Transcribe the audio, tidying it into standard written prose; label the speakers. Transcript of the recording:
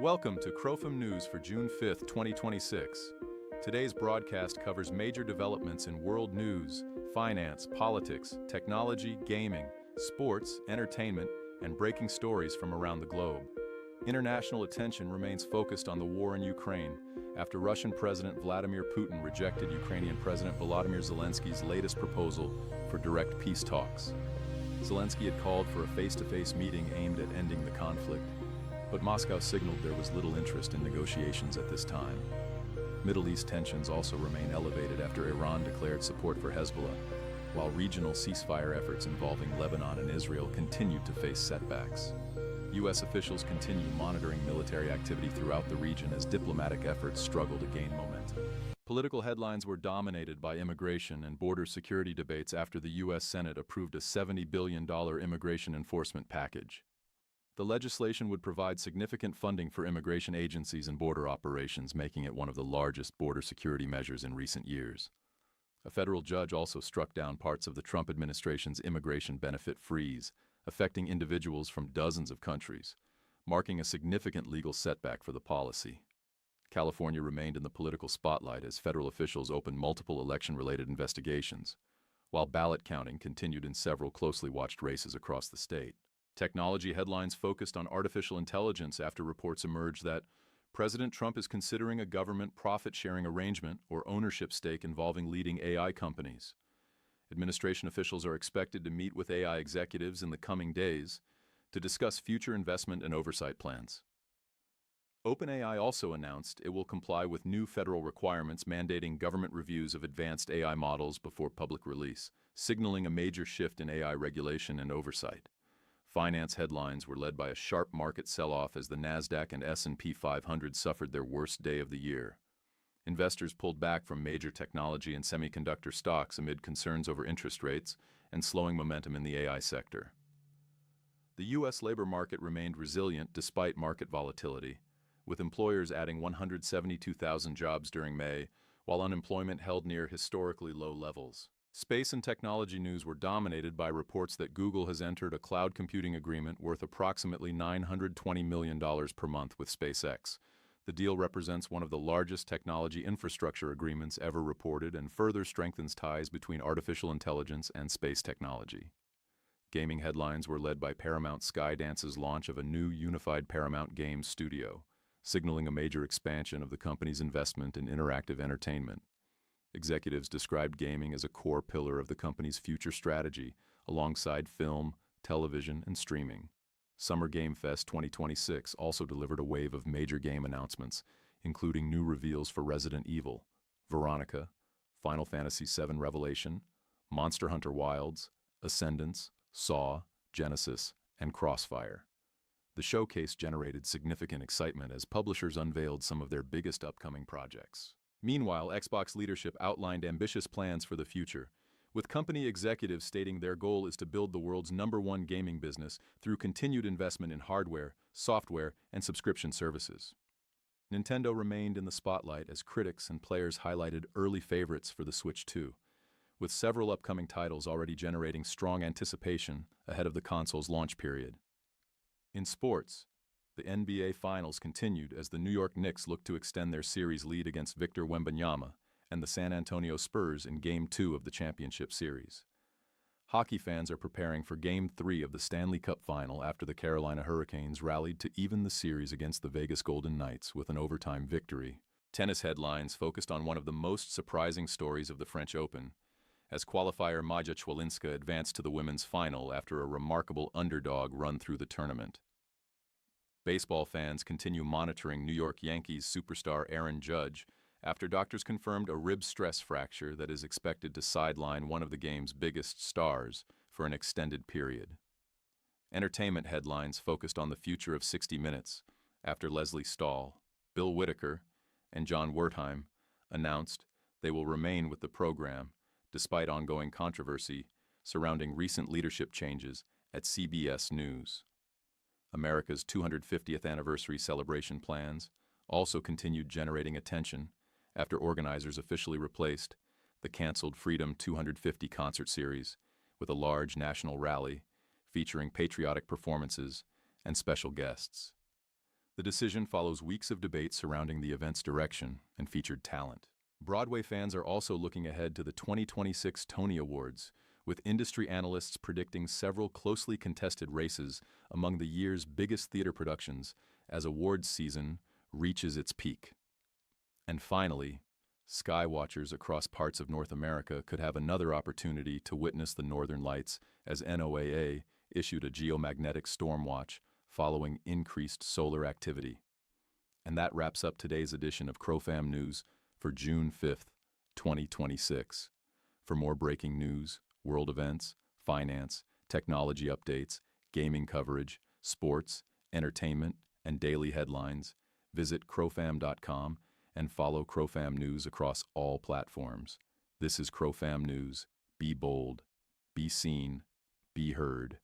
Speaker 1: Welcome to Crofam News for June 5, 2026. Today's broadcast covers major developments in world news, finance, politics, technology, gaming, sports, entertainment, and breaking stories from around the globe. International attention remains focused on the war in Ukraine after Russian President Vladimir Putin rejected Ukrainian President Volodymyr Zelensky's latest proposal for direct peace talks. Zelensky had called for a face-to-face meeting aimed at ending the conflict, but Moscow signaled there was little interest in negotiations at this time. Middle East tensions also remain elevated after Iran declared support for Hezbollah, while regional ceasefire efforts involving Lebanon and Israel continued to face setbacks. U.S. officials continue monitoring military activity throughout the region as diplomatic efforts struggle to gain momentum. Political headlines were dominated by immigration and border security debates after the U.S. Senate approved a $70 billion immigration enforcement package. The legislation would provide significant funding for immigration agencies and border operations, making it one of the largest border security measures in recent years. A federal judge also struck down parts of the Trump administration's immigration benefit freeze, affecting individuals from dozens of countries, marking a significant legal setback for the policy. California remained in the political spotlight as federal officials opened multiple election-related investigations, while ballot counting continued in several closely watched races across the state. Technology headlines focused on artificial intelligence after reports emerged that President Trump is considering a government profit-sharing arrangement or ownership stake involving leading AI companies. Administration officials are expected to meet with AI executives in the coming days to discuss future investment and oversight plans. OpenAI also announced it will comply with new federal requirements mandating government reviews of advanced AI models before public release, signaling a major shift in AI regulation and oversight. Finance headlines were led by a sharp market sell-off as the Nasdaq and S&P 500 suffered their worst day of the year. Investors pulled back from major technology and semiconductor stocks amid concerns over interest rates and slowing momentum in the AI sector. The U.S. labor market remained resilient despite market volatility, with employers adding 172,000 jobs during May, while unemployment held near historically low levels. Space and technology news were dominated by reports that Google has entered a cloud computing agreement worth approximately $920 million per month with SpaceX. The deal represents one of the largest technology infrastructure agreements ever reported and further strengthens ties between artificial intelligence and space technology. Gaming headlines were led by Paramount Skydance's launch of a new unified Paramount Games studio, signaling a major expansion of the company's investment in interactive entertainment. Executives described gaming as a core pillar of the company's future strategy, alongside film, television, and streaming. Summer Game Fest 2026 also delivered a wave of major game announcements, including new reveals for Resident Evil, Veronica, Final Fantasy VII Revelation, Monster Hunter Wilds, Ascendance, Saw, Genesis, and Crossfire. The showcase generated significant excitement as publishers unveiled some of their biggest upcoming projects. Meanwhile, Xbox leadership outlined ambitious plans for the future, with company executives stating their goal is to build the world's #1 gaming business through continued investment in hardware, software, and subscription services. Nintendo remained in the spotlight as critics and players highlighted early favorites for the Switch 2, with several upcoming titles already generating strong anticipation ahead of the console's launch period. In sports, the NBA Finals continued as the New York Knicks looked to extend their series lead against Victor Wembanyama and the San Antonio Spurs in Game 2 of the championship series. Hockey fans are preparing for Game 3 of the Stanley Cup Final after the Carolina Hurricanes rallied to even the series against the Vegas Golden Knights with an overtime victory. Tennis headlines focused on one of the most surprising stories of the French Open, as qualifier Maja Chwalinska advanced to the women's final after a remarkable underdog run through the tournament. Baseball fans continue monitoring New York Yankees superstar Aaron Judge after doctors confirmed a rib stress fracture that is expected to sideline one of the game's biggest stars for an extended period. Entertainment headlines focused on the future of 60 Minutes after Leslie Stahl, Bill Whitaker, and John Wertheim announced they will remain with the program despite ongoing controversy surrounding recent leadership changes at CBS News. America's 250th anniversary celebration plans also continued generating attention after organizers officially replaced the canceled Freedom 250 concert series with a large national rally featuring patriotic performances and special guests. The decision follows weeks of debate surrounding the event's direction and featured talent. Broadway fans are also looking ahead to the 2026 Tony Awards, with industry analysts predicting several closely contested races among the year's biggest theater productions as awards season reaches its peak. And finally, skywatchers across parts of North America could have another opportunity to witness the northern lights as NOAA issued a geomagnetic storm watch following increased solar activity. And that wraps up today's edition of Crofam News for June 5th, 2026. For more breaking news, world events, finance, technology updates, gaming coverage, sports, entertainment, and daily headlines, visit crofam.com and follow Crofam News across all platforms. This is Crofam News. Be bold, be seen, be heard.